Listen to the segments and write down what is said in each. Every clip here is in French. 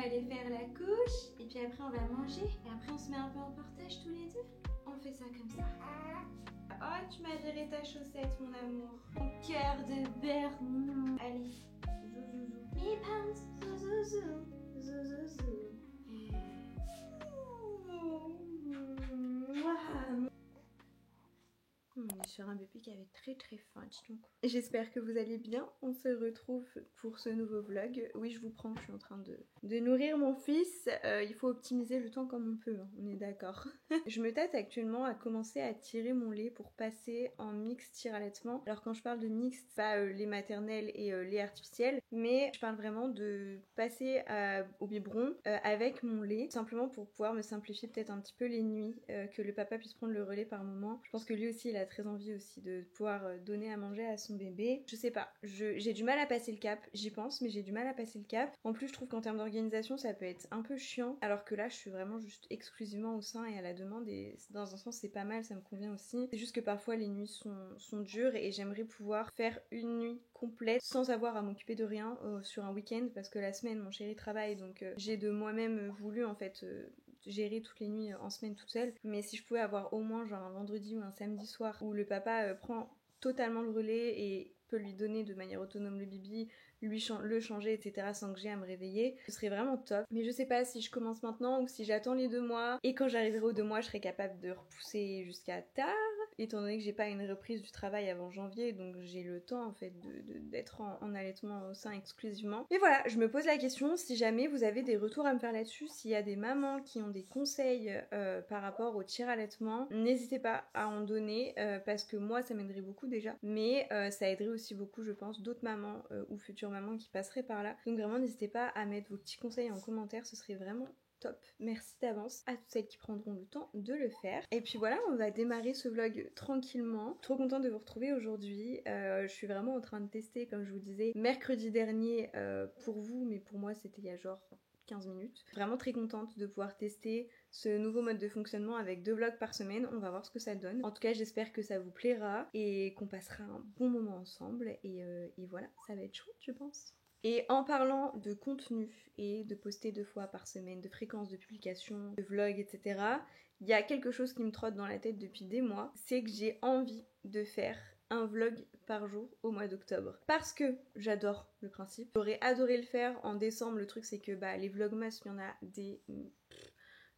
aller faire la couche, et puis après on va manger, et après on se met un peu en portage tous les deux. On fait ça comme ça. Oh, tu m'as viré ta chaussette, mon amour. Mon cœur de beurre. Allez, zouzouzou. Mi pants, zouzouzou, zouzouzou. On est sur un bébé qui avait très faim, dis donc. J'espère que vous allez bien. On se retrouve pour ce nouveau vlog. Oui, je vous prends, je suis en train de nourrir mon fils. Il faut optimiser le temps comme on peut, hein, on est d'accord. Je me tâte actuellement à commencer à tirer mon lait pour passer en mix tir-allaitement. Alors quand je parle de mix, pas lait maternel et lait artificiel, mais je parle vraiment de passer au biberon avec mon lait, simplement pour pouvoir me simplifier peut-être un petit peu les nuits, que le papa puisse prendre le relais par moment. Je pense que lui aussi il a très envie aussi de pouvoir donner à manger à son bébé. Je sais pas, j'ai du mal à passer le cap, j'y pense, mais j'ai du mal à passer le cap. En plus je trouve qu'en termes d'organisation ça peut être un peu chiant, alors que là je suis vraiment juste exclusivement au sein et à la demande, et dans un sens c'est pas mal, ça me convient aussi. C'est juste que parfois les nuits sont dures et j'aimerais pouvoir faire une nuit complète sans avoir à m'occuper de rien sur un week-end, parce que la semaine mon chéri travaille, donc j'ai de moi-même voulu en fait gérer toutes les nuits en semaine toute seule. Mais si je pouvais avoir au moins genre un vendredi ou un samedi soir où le papa prend totalement le relais et peut lui donner de manière autonome le bibi, le changer, etc. sans que j'ai à me réveiller, ce serait vraiment top. Mais je sais pas si je commence maintenant ou si j'attends les 2 mois, et quand j'arriverai aux 2 mois je serai capable de repousser jusqu'à tard, étant donné que j'ai pas une reprise du travail avant janvier, donc j'ai le temps en fait d'être en allaitement au sein exclusivement. Et voilà, je me pose la question, si jamais vous avez des retours à me faire là-dessus, s'il y a des mamans qui ont des conseils par rapport au tir-allaitement, n'hésitez pas à en donner, parce que moi ça m'aiderait beaucoup déjà, mais ça aiderait aussi beaucoup je pense d'autres mamans ou futures mamans qui passeraient par là. Donc vraiment n'hésitez pas à mettre vos petits conseils en commentaire, ce serait vraiment top. Merci d'avance à toutes celles qui prendront le temps de le faire. Et puis voilà, on va démarrer ce vlog tranquillement. Trop contente de vous retrouver aujourd'hui. Je suis vraiment en train de tester, comme je vous disais, mercredi dernier pour vous, mais pour moi c'était il y a genre 15 minutes. Vraiment très contente de pouvoir tester ce nouveau mode de fonctionnement avec 2 vlogs par semaine. On va voir ce que ça donne. En tout cas, j'espère que ça vous plaira et qu'on passera un bon moment ensemble. Et voilà, ça va être chouette, je pense. Et en parlant de contenu et de poster 2 fois par semaine, de fréquence de publication, de vlog, etc., il y a quelque chose qui me trotte dans la tête depuis des mois, c'est que j'ai envie de faire un vlog par jour au mois d'octobre. Parce que j'adore le principe. J'aurais adoré le faire en décembre. Le truc c'est que les vlogmas, il y en a des...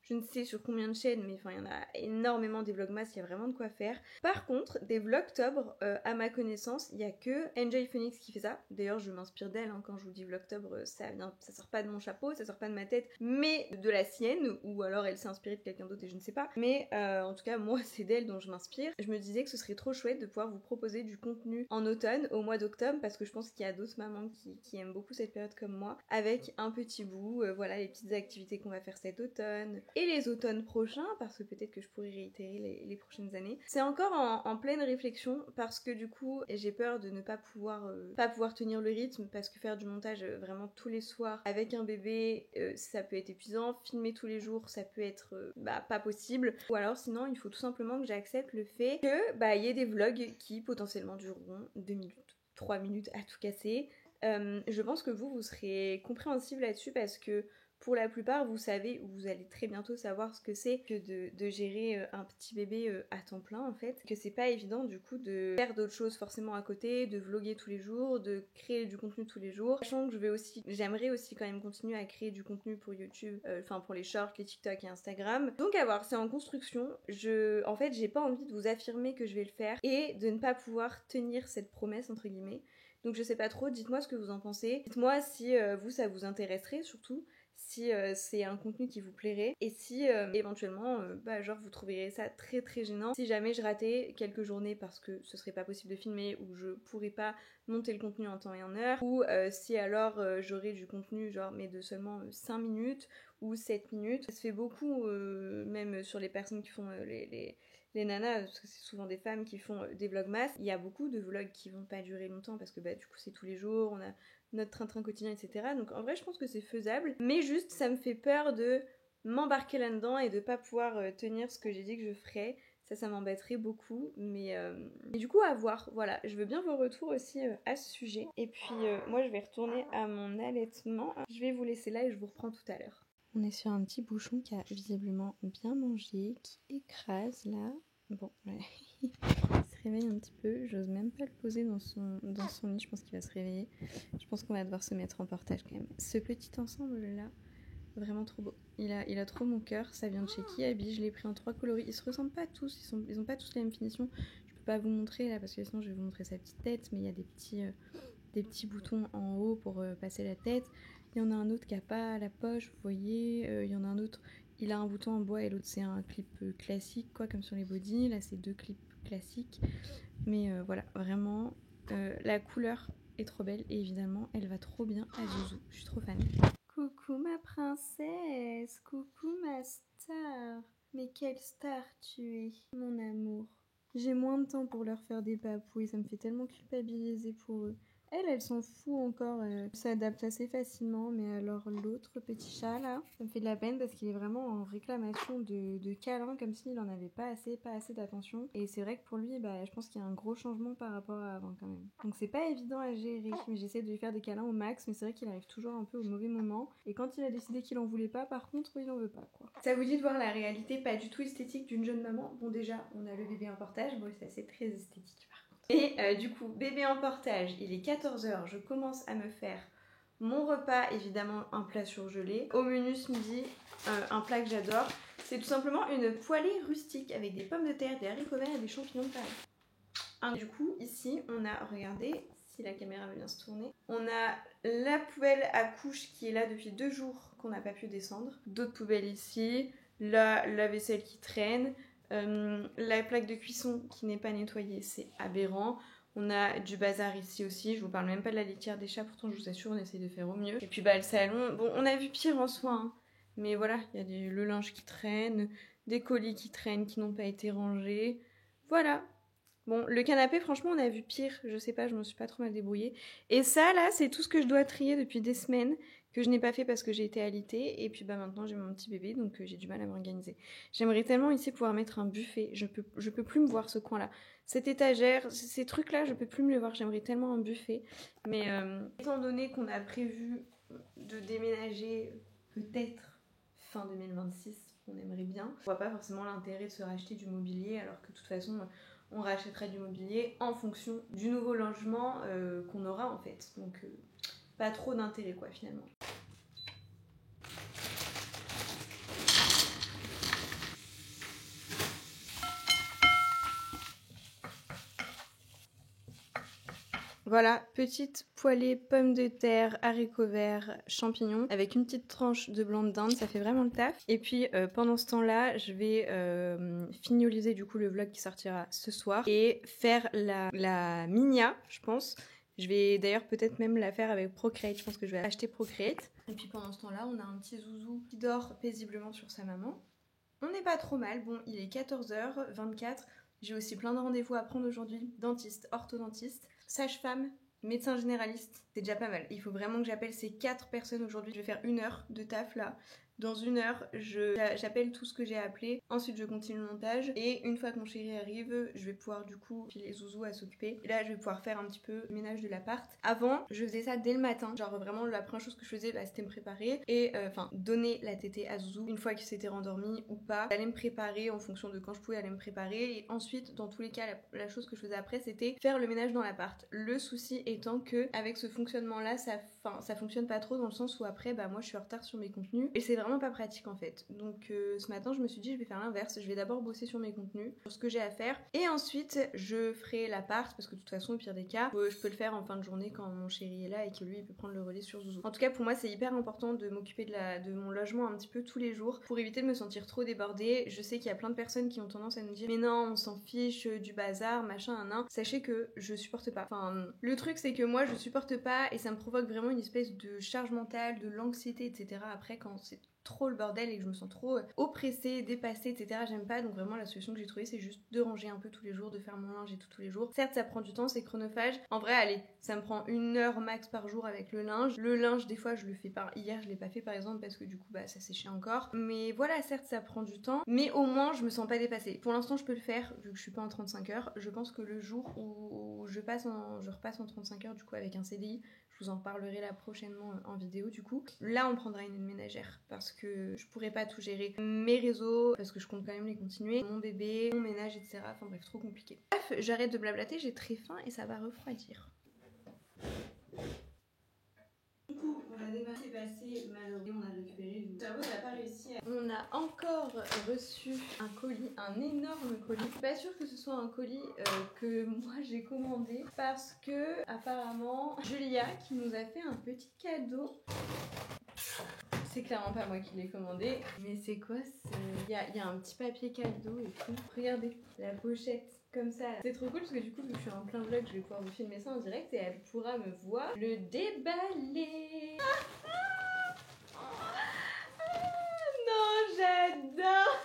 Je ne sais sur combien de chaînes, mais enfin il y en a énormément des vlogmas, il y a vraiment de quoi faire. Par contre, des vlogtobre, à ma connaissance, il y a que Enjoy Phoenix qui fait ça. D'ailleurs, je m'inspire d'elle hein, quand je vous dis vlogtobre, ça sort pas de mon chapeau, ça sort pas de ma tête, mais de la sienne, ou alors elle s'est inspirée de quelqu'un d'autre et je ne sais pas. Mais en tout cas, moi, c'est d'elle dont je m'inspire. Je me disais que ce serait trop chouette de pouvoir vous proposer du contenu en automne, au mois d'octobre, parce que je pense qu'il y a d'autres mamans qui aiment beaucoup cette période comme moi, avec un petit bout, voilà les petites activités qu'on va faire cet automne, et les automnes prochains, parce que peut-être que je pourrais réitérer les prochaines années. C'est encore en pleine réflexion, parce que du coup j'ai peur de ne pas pouvoir tenir le rythme, parce que faire du montage vraiment tous les soirs avec un bébé, ça peut être épuisant. Filmer tous les jours, ça peut être pas possible. Ou alors sinon il faut tout simplement que j'accepte le fait que il y ait des vlogs qui potentiellement dureront 2 minutes, 3 minutes à tout casser. Je pense que vous serez compréhensible là-dessus, parce que pour la plupart, vous savez, ou vous allez très bientôt savoir ce que c'est que de gérer un petit bébé à temps plein en fait. Que c'est pas évident du coup de faire d'autres choses forcément à côté, de vlogger tous les jours, de créer du contenu tous les jours. Sachant que j'aimerais aussi quand même continuer à créer du contenu pour YouTube, enfin pour les shorts, les TikTok et Instagram. Donc à voir, c'est en construction. En fait, j'ai pas envie de vous affirmer que je vais le faire et de ne pas pouvoir tenir cette promesse entre guillemets. Donc je sais pas trop, dites-moi ce que vous en pensez. Dites-moi si vous ça vous intéresserait surtout, si c'est un contenu qui vous plairait, et si éventuellement genre vous trouverez ça très très gênant si jamais je ratais quelques journées parce que ce serait pas possible de filmer, ou je pourrais pas monter le contenu en temps et en heure, ou si alors j'aurais du contenu genre mais de seulement 5 minutes ou 7 minutes. Ça se fait beaucoup même sur les personnes qui font les nanas, parce que c'est souvent des femmes qui font des vlogmas. Il y a beaucoup de vlogs qui vont pas durer longtemps parce que du coup c'est tous les jours, on a notre train-train quotidien, etc. Donc en vrai je pense que c'est faisable, mais juste ça me fait peur de m'embarquer là-dedans et de pas pouvoir tenir ce que j'ai dit que je ferais Ça m'embêterait beaucoup, mais du coup à voir, voilà, je veux bien vos retours aussi à ce sujet. Et puis moi je vais retourner à mon allaitement, je vais vous laisser là et je vous reprends tout à l'heure. On est sur un petit bouchon qui a visiblement bien mangé, qui écrase là, bon ouais, il se réveille un petit peu, j'ose même pas le poser dans son lit, je pense qu'il va se réveiller, je pense qu'on va devoir se mettre en portage quand même. Ce petit ensemble là, vraiment trop beau. Il a trop mon cœur. Ça vient de chez Kiabi. Je l'ai pris en 3 coloris. Ils se ressemblent pas tous. Ils ont pas tous la même finition. Je peux pas vous montrer là parce que sinon je vais vous montrer sa petite tête. Mais il y a des petits boutons en haut pour passer la tête. Il y en a un autre qui a pas la poche. Vous voyez. Il y en a un autre. Il a un bouton en bois et l'autre c'est un clip classique quoi comme sur les body. Là c'est 2 clips classiques. Mais voilà vraiment la couleur est trop belle et évidemment elle va trop bien à Zouzou. Je suis trop fan. Coucou ma princesse, coucou ma star. Mais quelle star tu es, mon amour. J'ai moins de temps pour leur faire des papouilles, ça me fait tellement culpabiliser pour eux. Elle s'en fout encore, elle s'adapte assez facilement, mais alors l'autre petit chat là, ça me fait de la peine parce qu'il est vraiment en réclamation de câlins, comme s'il en avait pas assez d'attention. Et c'est vrai que pour lui, je pense qu'il y a un gros changement par rapport à avant quand même. Donc c'est pas évident à gérer, mais j'essaie de lui faire des câlins au max, mais c'est vrai qu'il arrive toujours un peu au mauvais moment. Et quand il a décidé qu'il en voulait pas, par contre, il en veut pas quoi. Ça vous dit de voir la réalité pas du tout esthétique d'une jeune maman? Bon déjà, on a le bébé en portage, bon c'est très esthétique par contre. Et du coup, bébé en portage, il est 14h, je commence à me faire mon repas, évidemment un plat surgelé. Au menu ce midi, un plat que j'adore, c'est tout simplement une poêlée rustique avec des pommes de terre, des haricots verts et des champignons de Paris. Du coup, ici, on a, regardez, si la caméra veut bien se tourner, on a la poubelle à couches qui est là depuis 2 jours qu'on n'a pas pu descendre. D'autres poubelles ici, là, la vaisselle qui traîne. La plaque de cuisson qui n'est pas nettoyée, c'est aberrant. On a du bazar ici aussi, je vous parle même pas de la litière des chats, pourtant je vous assure on essaie de faire au mieux. Et puis le salon, bon on a vu pire en soi, hein. Mais voilà, il y a le linge qui traîne, des colis qui traînent qui n'ont pas été rangés. Voilà. Bon, le canapé, franchement, on a vu pire. Je sais pas, je me suis pas trop mal débrouillée. Et ça, là, c'est tout ce que je dois trier depuis des semaines, que je n'ai pas fait parce que j'ai été alitée. Et puis, maintenant, j'ai mon petit bébé, donc j'ai du mal à m'organiser. J'aimerais tellement ici pouvoir mettre un buffet. Je peux plus me voir ce coin-là. Cette étagère, ces trucs-là, je peux plus me les voir. J'aimerais tellement un buffet. Mais étant donné qu'on a prévu de déménager peut-être fin 2026, on aimerait bien. On voit pas forcément l'intérêt de se racheter du mobilier, alors que de toute façon on rachètera du mobilier en fonction du nouveau logement qu'on aura en fait. Donc pas trop d'intérêt quoi finalement. Voilà, petite poêlée pommes de terre, haricots verts, champignons, avec une petite tranche de blanc de dinde, ça fait vraiment le taf. Et puis pendant ce temps-là, je vais finaliser du coup le vlog qui sortira ce soir et faire la Minia, je pense. Je vais d'ailleurs peut-être même la faire avec Procreate, je pense que je vais acheter Procreate. Et puis pendant ce temps-là, on a un petit zouzou qui dort paisiblement sur sa maman. On n'est pas trop mal, bon il est 14h24, j'ai aussi plein de rendez-vous à prendre aujourd'hui, dentiste, orthodontiste, sage-femme, médecin généraliste, c'est déjà pas mal. Il faut vraiment que j'appelle ces 4 personnes aujourd'hui, je vais faire 1 heure de taf là. Dans 1 heure, j'appelle tout ce que j'ai appelé. Ensuite, je continue le montage. Et une fois que mon chéri arrive, je vais pouvoir du coup filer Zouzou à s'occuper. Et là, je vais pouvoir faire un petit peu le ménage de l'appart. Avant, je faisais ça dès le matin. Genre vraiment, la première chose que je faisais, c'était me préparer. Et donner la tétée à Zouzou une fois qu'il s'était rendormi ou pas. J'allais me préparer en fonction de quand je pouvais aller me préparer. Et ensuite, dans tous les cas, la chose que je faisais après, c'était faire le ménage dans l'appart. Le souci étant que avec ce fonctionnement-là, ça fonctionne pas trop dans le sens où après, moi, je suis en retard sur mes contenus. Et c'est vraiment pas pratique en fait. Donc ce matin je me suis dit je vais faire l'inverse, je vais d'abord bosser sur mes contenus, sur ce que j'ai à faire et ensuite je ferai l'appart parce que de toute façon au pire des cas je peux le faire en fin de journée quand mon chéri est là et que lui il peut prendre le relais sur Zouzou. En tout cas pour moi c'est hyper important de m'occuper de mon logement un petit peu tous les jours pour éviter de me sentir trop débordée. Je sais qu'il y a plein de personnes qui ont tendance à nous dire mais non on s'en fiche du bazar machin nan. Sachez que je supporte pas. Le truc c'est que moi je supporte pas et ça me provoque vraiment une espèce de charge mentale, de l'anxiété etc. après quand c'est trop le bordel et que je me sens trop oppressée, dépassée, etc. J'aime pas, donc vraiment la solution que j'ai trouvée c'est juste de ranger un peu tous les jours, de faire mon linge et tout tous les jours. Certes ça prend du temps, c'est chronophage. En vrai allez, ça me prend 1 heure max par jour avec le linge. Le linge des fois je le fais pas. Hier je l'ai pas fait par exemple parce que du coup bah ça séchait encore. Mais voilà, certes ça prend du temps, mais au moins je me sens pas dépassée. Pour l'instant je peux le faire vu que je suis pas en 35 heures. Je pense que le jour où je repasse en 35 heures du coup avec un CDI, je vous en parlerai là prochainement en vidéo du coup. Là on prendra une aide ménagère parce que je pourrais pas tout gérer. Mes réseaux, parce que je compte quand même les continuer, mon bébé, mon ménage, etc. Enfin bref, trop compliqué. Bref, j'arrête de blablater, j'ai très faim et ça va refroidir. Du coup, on a démarré, c'est passé, malheureusement on a récupéré le cerveau, n'a pas réussi à... On a encore reçu un colis, un énorme colis. Je suis pas sûre que ce soit un colis que moi j'ai commandé parce que apparemment Julia qui nous a fait un petit cadeau. C'est clairement pas moi qui l'ai commandé, mais c'est quoi il y a un petit papier cadeau et tout. Regardez, la pochette comme ça. C'est trop cool parce que du coup, vu que je suis en plein vlog, je vais pouvoir vous filmer ça en direct et elle pourra me voir le déballer. Non, j'adore.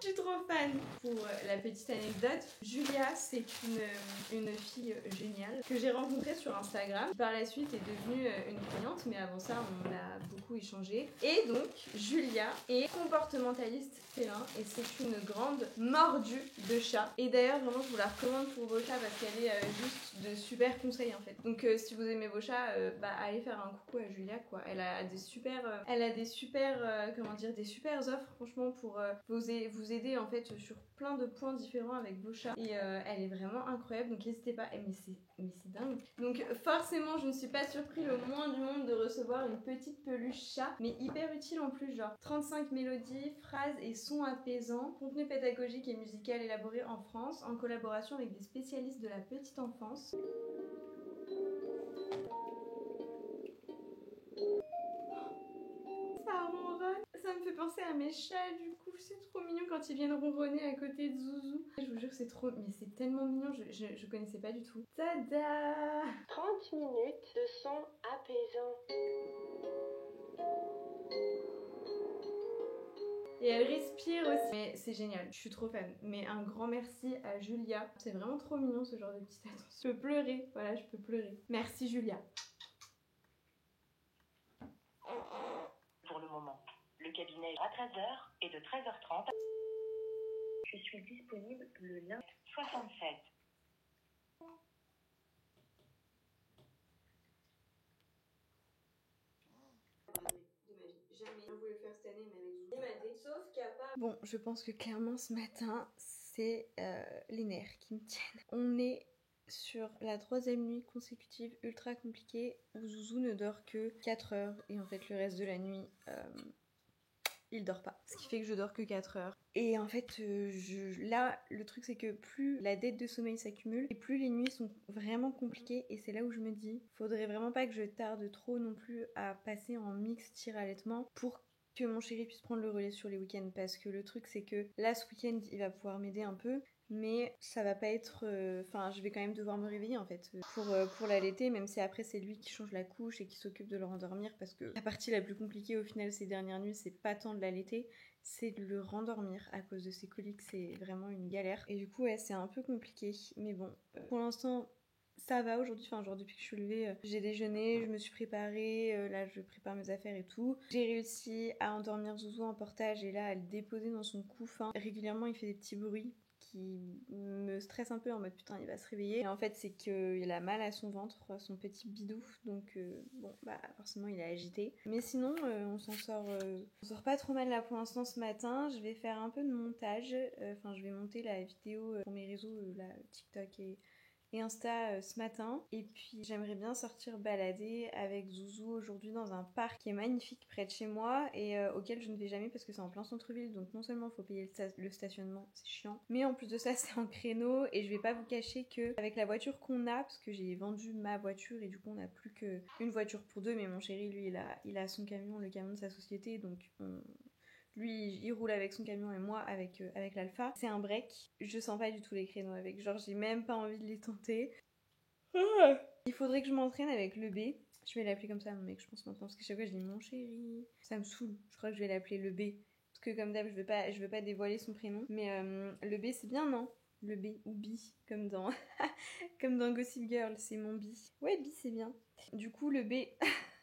Je suis trop fan. Pour la petite anecdote, Julia, c'est une fille géniale que j'ai rencontrée sur Instagram. Par la suite, est devenue une cliente, mais avant ça, on a beaucoup échangé. Et donc, Julia est comportementaliste félin et c'est une grande mordue de chat. Et d'ailleurs, vraiment, je vous la recommande pour vos chats parce qu'elle est juste de super conseils en fait. Donc, si vous aimez vos chats, allez faire un coucou à Julia, quoi. Elle a des super offres, franchement, pour vous aider en fait sur plein de points différents avec vos chats et elle est vraiment incroyable, donc n'hésitez pas. Mais c'est dingue. Donc forcément je ne suis pas surpris le moins du monde de recevoir une petite peluche chat, mais hyper utile en plus, genre 35 mélodies, phrases et sons apaisants, contenu pédagogique et musical élaboré en France en collaboration avec des spécialistes de la petite enfance. Ça ronronne. Ça me fait penser à mes chats du coup, c'est trop mignon quand ils viennent ronronner à côté de Zouzou. Je vous jure c'est trop, mais c'est tellement mignon, je connaissais pas du tout. Tada! 30 minutes de son apaisant. Et elle respire aussi. Mais c'est génial, je suis trop fan. Mais un grand merci à Julia. C'est vraiment trop mignon ce genre de petite attention. Je peux pleurer, voilà, je peux pleurer. Merci Julia. Pour le moment, le cabinet est à 13h et de 13h30. Je suis disponible le lundi 67. Jamais voulu le faire cette année, mais avec Zouzou. Sauf qu'il n'y a pas... Bon, je pense que clairement ce matin, c'est les nerfs qui me tiennent. On est sur la 3e nuit consécutive ultra compliquée où Zouzou ne dort que 4 heures et en fait le reste de la nuit il dort pas, ce qui fait que je dors que 4 heures. Et en fait, là, le truc c'est que plus la dette de sommeil s'accumule et plus les nuits sont vraiment compliquées, et c'est là où je me dis, faudrait vraiment pas que je tarde trop non plus à passer en mix tir-allaitement pour que mon chéri puisse prendre le relais sur les week-ends, parce que le truc c'est que là ce week-end il va pouvoir m'aider un peu, mais ça va pas être... Enfin, je vais quand même devoir me réveiller en fait pour l'allaiter, même si après c'est lui qui change la couche et qui s'occupe de le rendormir, parce que la partie la plus compliquée au final ces dernières nuits, c'est pas tant de l'allaiter, c'est de le rendormir à cause de ses coliques, c'est vraiment une galère. Et du coup, ouais, c'est un peu compliqué, mais bon, pour l'instant... Ça va aujourd'hui, enfin genre depuis que je suis levée, j'ai déjeuné, je me suis préparée, là je prépare mes affaires et tout. J'ai réussi à endormir Zouzou en portage et là à le déposer dans son couffin. Régulièrement il fait des petits bruits qui me stressent un peu en mode putain il va se réveiller. Et en fait c'est qu'il a mal à son ventre, son petit bidou, donc bon bah forcément il est agité. Mais sinon on s'en sort pas trop mal là pour l'instant ce matin. Je vais faire un peu de montage, enfin je vais monter la vidéo pour mes réseaux, là TikTok et Insta ce matin. Et puis j'aimerais bien sortir balader avec Zouzou aujourd'hui dans un parc qui est magnifique près de chez moi et auquel je ne vais jamais parce que c'est en plein centre-ville, donc non seulement il faut payer le stationnement, c'est chiant, mais en plus de ça c'est en créneau. Et je vais pas vous cacher que avec la voiture qu'on a, parce que j'ai vendu ma voiture et du coup on n'a plus qu'une voiture pour deux, mais mon chéri lui il a son camion, le camion de sa société, donc lui, il roule avec son camion et moi avec l'Alpha. C'est un break. Je sens pas du tout les créneaux avec. Genre, j'ai même pas envie de les tenter. Il faudrait que je m'entraîne avec le B. Je vais l'appeler comme ça mon mec je pense maintenant parce que chaque fois je dis mon chéri. Ça me saoule. Je crois que je vais l'appeler le B. Parce que comme d'hab je veux pas dévoiler son prénom. Mais le B c'est bien non? Le B ou B comme dans comme dans Gossip Girl, c'est mon B. Ouais B c'est bien. Du coup le B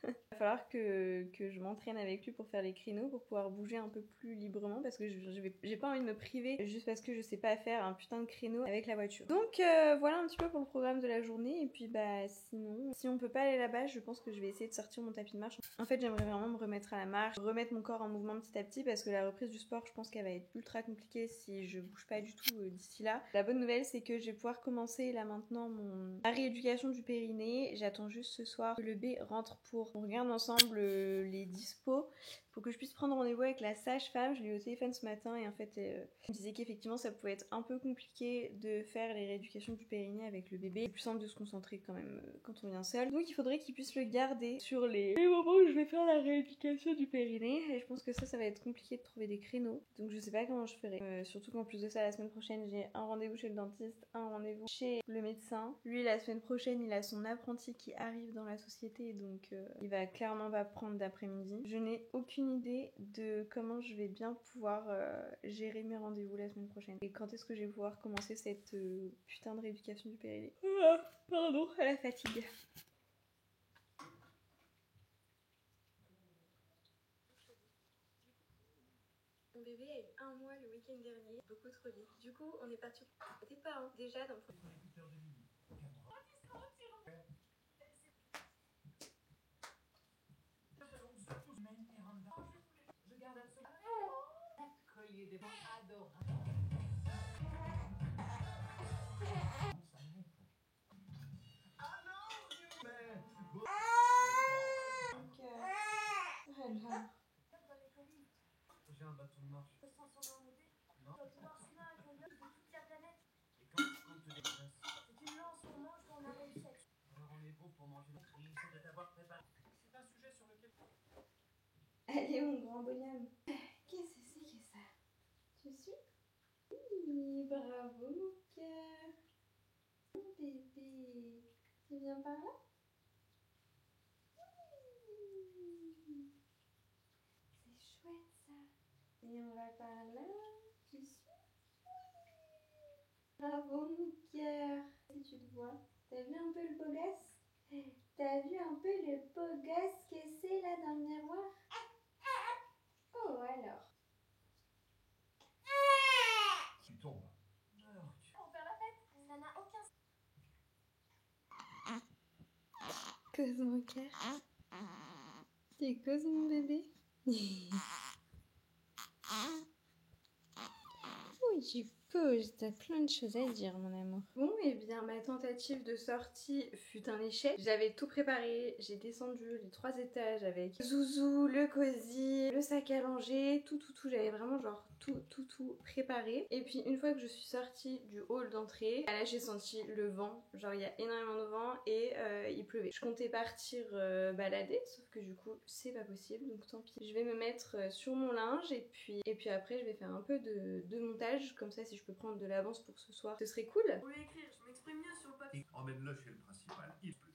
il va falloir que je m'entraîne avec lui pour faire les créneaux, pour pouvoir bouger un peu plus librement parce que j'ai pas envie de me priver juste parce que je sais pas faire un putain de créneau avec la voiture. Donc voilà un petit peu pour le programme de la journée et puis bah sinon, si on peut pas aller là-bas, je pense que je vais essayer de sortir mon tapis de marche. En fait j'aimerais vraiment me remettre à la marche, remettre mon corps en mouvement petit à petit parce que la reprise du sport je pense qu'elle va être ultra compliquée si je bouge pas du tout d'ici là. La bonne nouvelle c'est que je vais pouvoir commencer là maintenant ma rééducation du périnée. J'attends juste ce soir que le B rentre pour on regarde ensemble les dispos pour que je puisse prendre rendez-vous avec la sage-femme. Je l'ai eu au téléphone ce matin et en fait elle me disait qu'effectivement ça pouvait être un peu compliqué de faire les rééducations du périnée avec le bébé. C'est plus simple de se concentrer quand même quand on vient seul. Donc il faudrait qu'il puisse le garder sur les moments où je vais faire la rééducation du périnée et je pense que ça va être compliqué de trouver des créneaux. Donc je sais pas comment je ferai. Surtout qu'en plus de ça la semaine prochaine j'ai un rendez-vous chez le dentiste, un rendez-vous chez le médecin. Lui la semaine prochaine il a son apprenti qui arrive dans la société donc il va clairement pas prendre d'après-midi. Je n'ai aucune idée de comment je vais bien pouvoir gérer mes rendez-vous la semaine prochaine. Et quand est-ce que je vais pouvoir commencer cette putain de rééducation du périnée. Pardon, à la fatigue. Mon bébé a eu 1 mois le week-end dernier, beaucoup trop vite. Du coup, on est parti côté parents déjà dans le... J'ai un bâton de marche. Non. Tu vas pouvoir soulever un conteneur de toute la planète. Et quand tu déplaces. Si tu me lances, on mange quand on a réussi à... Alors on est beau pour manger notre riz, c'est de t'avoir préparé. C'est un sujet sur lequel... Allez mon grand bonhomme. Qu'est-ce que c'est que ça? Tu suis? Oui, bravo mon cœur. Mon bébé. Tu viens par là? Oui. C'est chouette ça. Et on va par là. Tu suis? Oui. Bravo mon cœur. Si tu te vois, t'as vu un peu le beau gosse? T'as vu un peu le beau gosse que c'est là dans le miroir? Oh alors. Tu tombes. Alors, Pour faire la fête, ça n'a aucun sens. Cause mon cœur. Tu causes mon bébé? Oui, tu causes. T'as plein de choses à dire, mon amour. Bon, et bien, ma tentative de sortie fut un échec. J'avais tout préparé. J'ai descendu les 3 étages avec Zouzou, le cosy, le sac à langer, tout. J'avais vraiment genre tout préparé. Et puis, une fois que je suis sortie du hall d'entrée, là, j'ai senti le vent. Genre, il y a énormément de vent et il pleuvait. Je comptais partir balader, sauf que du coup, c'est pas possible. Donc, tant pis. Je vais me mettre sur mon linge et puis après, je vais faire un peu de montage. Comme ça, si je peux prendre de l'avance pour ce soir, ce serait cool. pour lui écrire, je m'exprime mieux sur le papier. Emmène-le chez le principal. Il peut.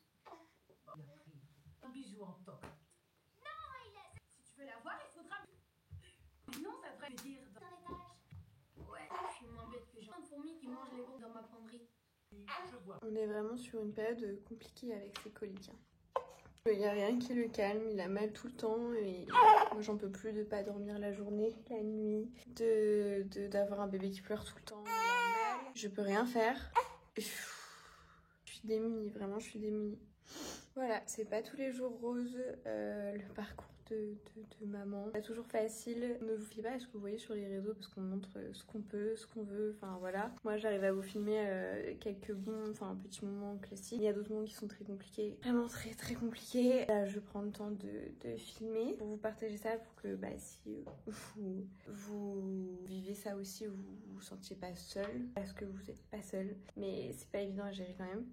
Il a pris un bijou en toc. Si tu veux la voir, il faudra... Sinon, ça devrait dire dans Un étage. Ouais, je suis moins bête que j'ai plein de fourmis qui mangent les gros dans ma penderie. Je vois. On est vraiment sur une période compliquée avec ses coliques. Il n'y a rien qui le calme, il a mal tout le temps et moi j'en peux plus de pas dormir la journée, la nuit, d'avoir un bébé qui pleure tout le temps, il a mal. Je peux rien faire. Je suis démunie, vraiment je suis démunie. Voilà, c'est pas tous les jours rose le parcours de maman. C'est pas toujours facile. Ne vous fiez pas à ce que vous voyez sur les réseaux parce qu'on montre ce qu'on peut, ce qu'on veut, enfin voilà. Moi j'arrive à vous filmer quelques petits moments classiques. Il y a d'autres moments qui sont très compliqués, vraiment très compliqués. Là je prends le temps de filmer pour vous partager ça pour que si vous vivez ça aussi, vous vous sentiez pas seul parce que vous êtes pas seul. Mais c'est pas évident à gérer quand même.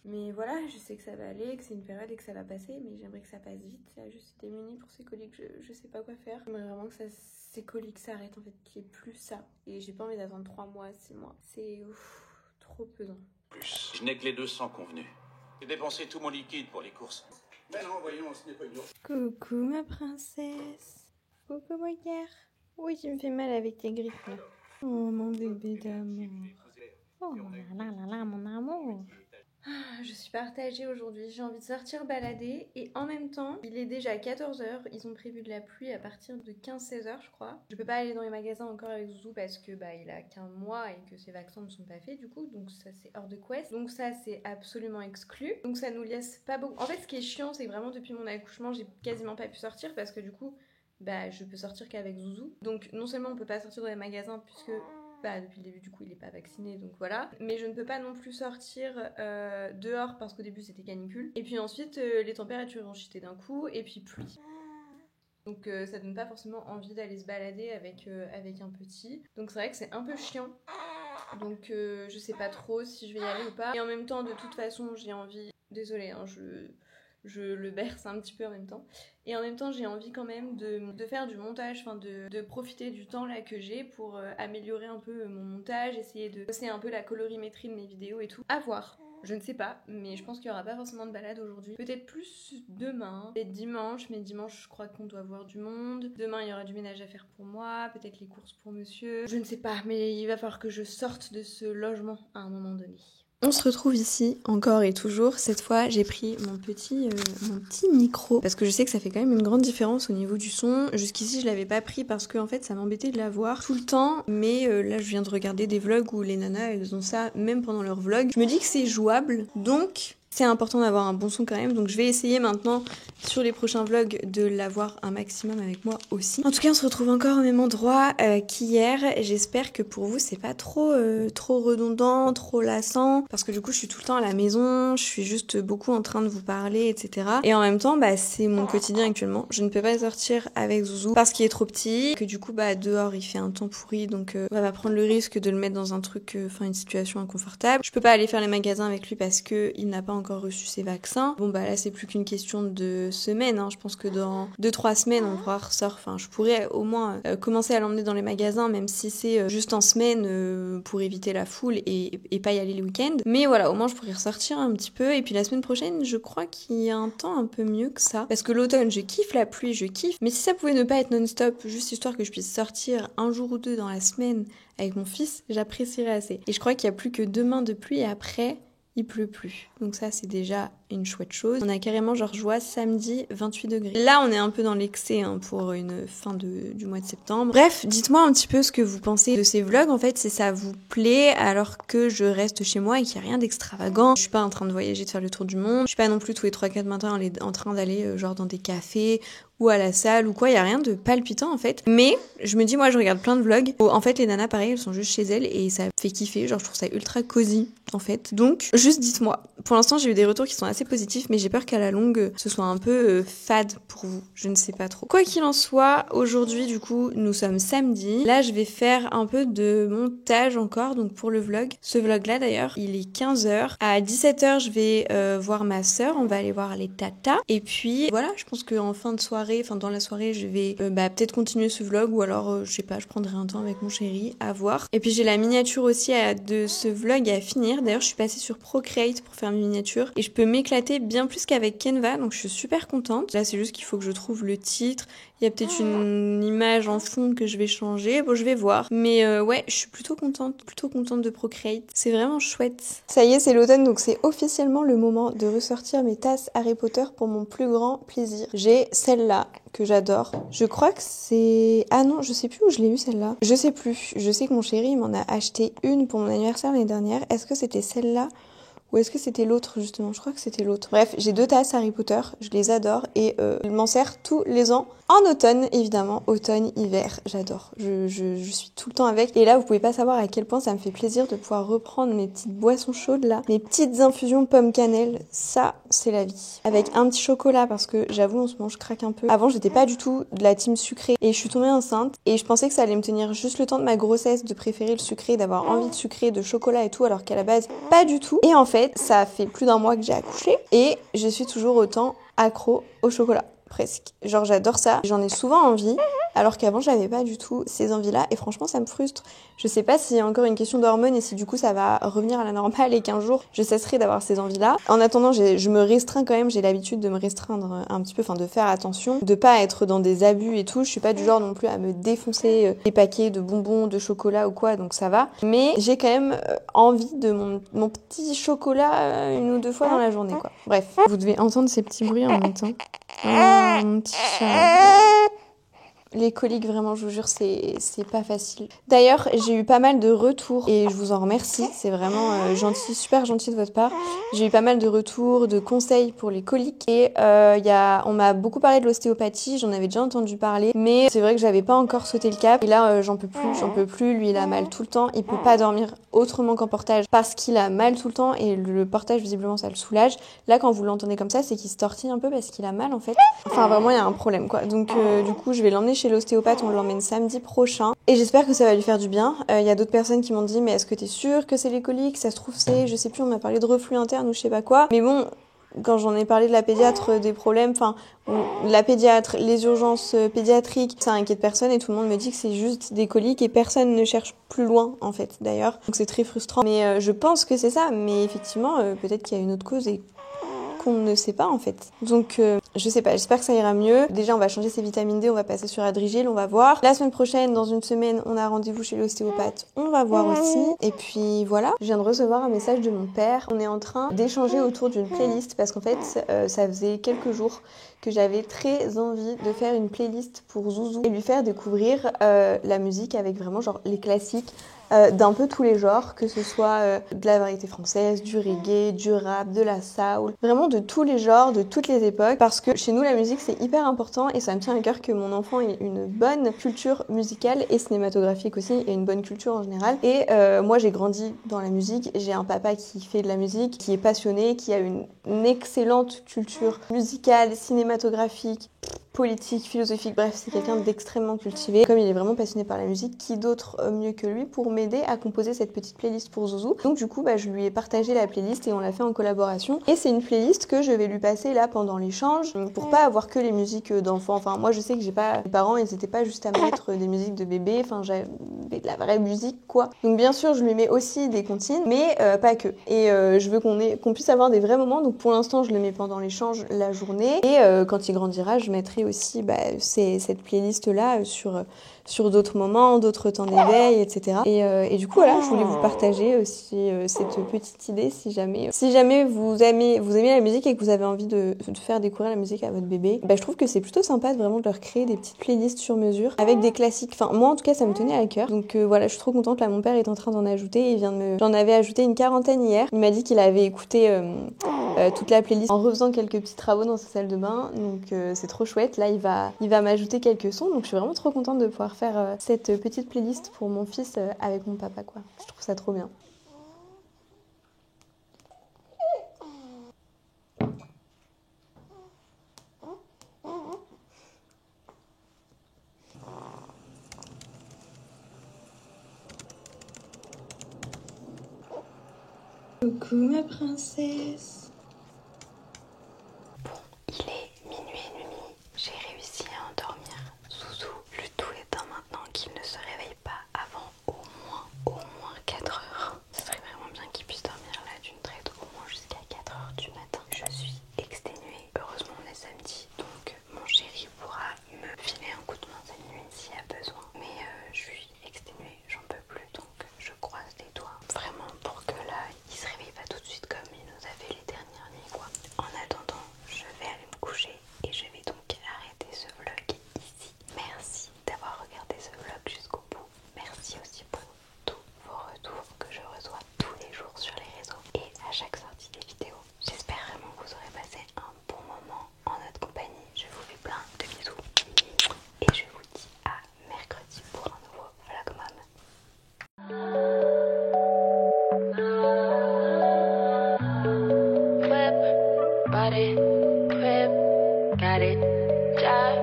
Mais voilà, je sais que ça va aller, que c'est une période et que ça va passer, mais j'aimerais que ça passe vite. Là, je suis démunie pour ces coliques, je sais pas quoi faire. J'aimerais vraiment que ces coliques s'arrêtent, en fait, qu'il n'y ait plus ça. Et j'ai pas envie d'attendre 3 mois, 6 mois. C'est trop pesant. Je n'ai que les 200 convenus. J'ai dépensé tout mon liquide pour les courses. Ben non, voyons, ce n'est pas une urgence. Coucou ma princesse. Coucou mon cœur. Oui, tu me fais mal avec tes griffes là. Oh mon bébé d'amour. Oh là là là là, mon amour. Je suis partagée aujourd'hui, j'ai envie de sortir balader et en même temps, il est déjà 14h, ils ont prévu de la pluie à partir de 15-16h je crois. Je peux pas aller dans les magasins encore avec Zouzou parce que il a qu'un mois et que ses vaccins ne sont pas faits du coup, donc ça c'est hors de quest. Donc ça c'est absolument exclu, donc ça nous laisse pas beaucoup. En fait ce qui est chiant c'est que vraiment depuis mon accouchement j'ai quasiment pas pu sortir parce que du coup je peux sortir qu'avec Zouzou. Donc non seulement on peut pas sortir dans les magasins puisque depuis le début du coup il est pas vacciné donc voilà, mais je ne peux pas non plus sortir dehors parce qu'au début c'était canicule et puis ensuite les températures ont chuté d'un coup et puis pluie, donc ça donne pas forcément envie d'aller se balader avec un petit, donc c'est vrai que c'est un peu chiant, donc je sais pas trop si je vais y aller ou pas, et en même temps de toute façon j'ai envie, désolée hein, je le berce un petit peu en même temps. Et en même temps, j'ai envie quand même de faire du montage, enfin de profiter du temps là que j'ai pour améliorer un peu mon montage, essayer de bosser un peu la colorimétrie de mes vidéos et tout. À voir. Je ne sais pas, mais je pense qu'il n'y aura pas forcément de balade aujourd'hui. Peut-être plus demain, peut-être dimanche, mais dimanche je crois qu'on doit voir du monde. Demain il y aura du ménage à faire pour moi, peut-être les courses pour monsieur. Je ne sais pas, mais il va falloir que je sorte de ce logement à un moment donné. On se retrouve ici encore et toujours. Cette fois, j'ai pris mon petit micro parce que je sais que ça fait quand même une grande différence au niveau du son. Jusqu'ici, je l'avais pas pris parce que en fait, ça m'embêtait de l'avoir tout le temps. Mais là, je viens de regarder des vlogs où les nanas, elles ont ça même pendant leurs vlogs. Je me dis que c'est jouable, donc c'est important d'avoir un bon son quand même. Donc je vais essayer maintenant sur les prochains vlogs de l'avoir un maximum avec moi aussi. En tout cas, on se retrouve encore au même endroit qu'hier. J'espère que pour vous, c'est pas trop redondant, trop lassant. Parce que du coup, je suis tout le temps à la maison. Je suis juste beaucoup en train de vous parler, etc. Et en même temps, c'est mon quotidien actuellement. Je ne peux pas sortir avec Zouzou parce qu'il est trop petit. Que du coup, dehors, il fait un temps pourri. Donc, on va pas prendre le risque de le mettre dans un truc, une situation inconfortable. Je peux pas aller faire les magasins avec lui parce que il n'a pas encore reçu ses vaccins. Bon, là, c'est plus qu'une question de semaines. Hein. Je pense que dans 2-3 semaines, on pourra ressortir. Enfin, je pourrais au moins commencer à l'emmener dans les magasins, même si c'est juste en semaine pour éviter la foule et pas y aller les week-ends. Mais voilà, au moins, je pourrais ressortir un petit peu. Et puis la semaine prochaine, je crois qu'il y a un temps un peu mieux que ça. Parce que l'automne, je kiffe la pluie, je kiffe. Mais si ça pouvait ne pas être non-stop, juste histoire que je puisse sortir un jour ou deux dans la semaine avec mon fils, j'apprécierais assez. Et je crois qu'il y a plus que 2 mains de pluie et après, il pleut plus. Donc ça, c'est déjà une chouette chose. On a carrément, je vois, samedi 28 degrés. Là, on est un peu dans l'excès pour une fin du mois de septembre. Bref, dites-moi un petit peu ce que vous pensez de ces vlogs. En fait, si ça vous plaît alors que je reste chez moi et qu'il n'y a rien d'extravagant. Je suis pas en train de voyager, de faire le tour du monde. Je suis pas non plus tous les 3-4 matins en train d'aller genre dans des cafés ou à la salle ou quoi. Il y a rien de palpitant en fait. Mais je me dis, moi, je regarde plein de vlogs où en fait, les nanas, pareil, elles sont juste chez elles et ça fait kiffer. Genre, je trouve ça ultra cosy en fait. Donc, juste dites-moi. Pour l'instant, j'ai eu des retours qui sont assez positifs, mais j'ai peur qu'à la longue, ce soit un peu fade pour vous. Je ne sais pas trop. Quoi qu'il en soit, aujourd'hui, du coup, nous sommes samedi. Là, je vais faire un peu de montage encore, donc pour le vlog. Ce vlog-là, d'ailleurs, il est 15h. À 17h, je vais voir ma sœur. On va aller voir les tatas. Et puis, voilà, je pense qu'en fin de soirée, dans la soirée, je vais peut-être continuer ce vlog ou alors, je sais pas, je prendrai un temps avec mon chéri, à voir. Et puis, j'ai la miniature aussi de ce vlog à finir. D'ailleurs, je suis passée sur Procreate pour faire mes miniatures et je peux m'éclater bien plus qu'avec Canva, donc je suis super contente. Là, c'est juste qu'il faut que je trouve le titre. Il y a peut-être une image en fond que je vais changer. Bon, je vais voir. Mais ouais, je suis plutôt contente de Procreate. C'est vraiment chouette. Ça y est, c'est l'automne, donc c'est officiellement le moment de ressortir mes tasses Harry Potter pour mon plus grand plaisir. J'ai celle-là que j'adore. Je crois que c'est... Ah non, je sais plus où je l'ai eu celle-là. Je sais plus. Je sais que mon chéri m'en a acheté une pour mon anniversaire l'année dernière. Est-ce que c'était celle-là ? Ou est-ce que c'était l'autre justement? Je crois que c'était l'autre. Bref, j'ai 2 tasses Harry Potter, je les adore et je m'en sers tous les ans. En automne, évidemment, automne, hiver, j'adore. Je suis tout le temps avec. Et là, vous pouvez pas savoir à quel point ça me fait plaisir de pouvoir reprendre mes petites boissons chaudes là. Mes petites infusions pomme cannelle, ça, c'est la vie. Avec un petit chocolat parce que j'avoue, en ce moment, je craque un peu. Avant, j'étais pas du tout de la team sucrée et je suis tombée enceinte et je pensais que ça allait me tenir juste le temps de ma grossesse de préférer le sucré, d'avoir envie de sucré, de chocolat et tout, alors qu'à la base, pas du tout. Et en fait, ça fait plus d'1 mois que j'ai accouché et je suis toujours autant accro au chocolat. Presque. Genre j'adore ça, j'en ai souvent envie, alors qu'avant j'avais pas du tout ces envies-là et franchement ça me frustre. Je sais pas s'il y a encore une question d'hormones et si du coup ça va revenir à la normale et qu'un jour je cesserai d'avoir ces envies-là. En attendant, je me restreins quand même, j'ai l'habitude de me restreindre un petit peu, enfin de faire attention, de pas être dans des abus et tout. Je suis pas du genre non plus à me défoncer des paquets de bonbons, de chocolat ou quoi, donc ça va. Mais j'ai quand même envie de mon petit chocolat une ou deux fois dans la journée, quoi. Bref, vous devez entendre ces petits bruits en même temps. Oh, mon petit chat. Les coliques, vraiment, je vous jure, c'est pas facile. D'ailleurs, j'ai eu pas mal de retours et je vous en remercie. C'est vraiment gentil, super gentil de votre part. J'ai eu pas mal de retours, de conseils pour les coliques et on m'a beaucoup parlé de l'ostéopathie. J'en avais déjà entendu parler, mais c'est vrai que j'avais pas encore sauté le cap. Et là, j'en peux plus. Lui, il a mal tout le temps. Il peut pas dormir autrement qu'en portage parce qu'il a mal tout le temps et le portage, visiblement, ça le soulage. Là, quand vous l'entendez comme ça, c'est qu'il se tortille un peu parce qu'il a mal en fait. Enfin, vraiment, il y a un problème, quoi. Donc, du coup, je vais l'emmener chez l'ostéopathe, on l'emmène samedi prochain et j'espère que ça va lui faire du bien. Il y a d'autres personnes qui m'ont dit mais est-ce que t'es sûre que c'est les coliques? Ça se trouve c'est, je sais plus, on m'a parlé de reflux interne ou je sais pas quoi. Mais bon, quand j'en ai parlé de la pédiatre des problèmes, enfin la pédiatre, les urgences pédiatriques, ça inquiète personne et tout le monde me dit que c'est juste des coliques et personne ne cherche plus loin en fait d'ailleurs. Donc c'est très frustrant. Mais je pense que c'est ça, mais effectivement peut-être qu'il y a une autre cause et qu'on ne sait pas en fait. Donc je sais pas, j'espère que ça ira mieux. Déjà on va changer ses vitamines D, on va passer sur Adrigil, on va voir. La semaine prochaine, dans une semaine, on a rendez-vous chez l'ostéopathe, on va voir aussi. Et puis voilà, je viens de recevoir un message de mon père. On est en train d'échanger autour d'une playlist parce qu'en fait ça faisait quelques jours que j'avais très envie de faire une playlist pour Zouzou et lui faire découvrir la musique avec vraiment genre les classiques d'un peu tous les genres, que ce soit de la variété française, du reggae, du rap, de la soul, vraiment de tous les genres, de toutes les époques, parce que chez nous la musique c'est hyper important et ça me tient à cœur que mon enfant ait une bonne culture musicale et cinématographique aussi, et une bonne culture en général. Et moi j'ai grandi dans la musique, j'ai un papa qui fait de la musique, qui est passionné, qui a une excellente culture musicale, cinématographique, politique, philosophique, bref, c'est quelqu'un d'extrêmement cultivé. Comme il est vraiment passionné par la musique, qui d'autre mieux que lui pour m'aider à composer cette petite playlist pour Zouzou. Donc du coup, je lui ai partagé la playlist et on l'a fait en collaboration. Et c'est une playlist que je vais lui passer là pendant l'échange, pour pas avoir que les musiques d'enfants. Enfin, moi je sais que j'ai pas... Mes parents, ils étaient pas juste à mettre des musiques de bébé, enfin j'avais de la vraie musique, quoi. Donc bien sûr, je lui mets aussi des comptines, mais pas que. Et je veux qu'on puisse avoir des vrais moments, donc pour l'instant, je le mets pendant l'échange la journée. Et quand il grandira, je mettrai aussi cette playlist là sur d'autres moments, d'autres temps d'éveil, etc. Et du coup voilà, je voulais vous partager aussi cette petite idée si jamais vous aimez la musique et que vous avez envie de faire découvrir la musique à votre bébé. Je trouve que c'est plutôt sympa de vraiment de leur créer des petites playlists sur mesure avec des classiques. Enfin moi en tout cas ça me tenait à cœur. Donc voilà, je suis trop contente. Là mon père est en train d'en ajouter. J'en avais ajouté une quarantaine hier. Il m'a dit qu'il avait écouté toute la playlist en refaisant quelques petits travaux dans sa salle de bain. Donc c'est trop chouette. Là il va m'ajouter quelques sons. Donc je suis vraiment trop contente de pouvoir faire cette petite playlist pour mon fils avec mon papa, quoi. Je trouve ça trop bien. Coucou ma princesse. Bon, il est minuit et demi. J'ai réussi à endormir Zouzou. Le tout étant maintenant qu'il ne se réveille pas avant au moins 4 heures. Ce serait vraiment bien qu'il puisse dormir là d'une traite au moins jusqu'à 4 heures du matin. Je suis exténuée. Heureusement on est samedi, donc mon chéri pourra me filer un coup de main cette nuit s'il y a besoin. Mais je suis exténuée, j'en peux plus, donc je croise les doigts. Vraiment pour que là, il se réveille pas tout de suite comme il nous a fait les dernières nuits, quoi. En attendant, je vais aller me coucher et je vais donc arrêter ce vlog ici. Merci d'avoir regardé ce vlog jusqu'au bout. Merci aussi pour tous vos retours que je reçois tous les jours sur les réseaux et à chaque sortie des vidéos. J'espère vraiment que vous aurez passé un bon moment en notre compagnie. Je vous fais plein de bisous et je vous dis à mercredi pour un nouveau vlog mom. Body, whip, got it, drive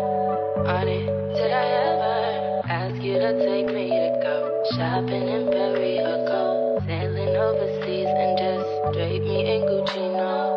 on it. Did I ever ask you to take me to go shopping in Paris or go sailing overseas and just drape me in Gucci? No.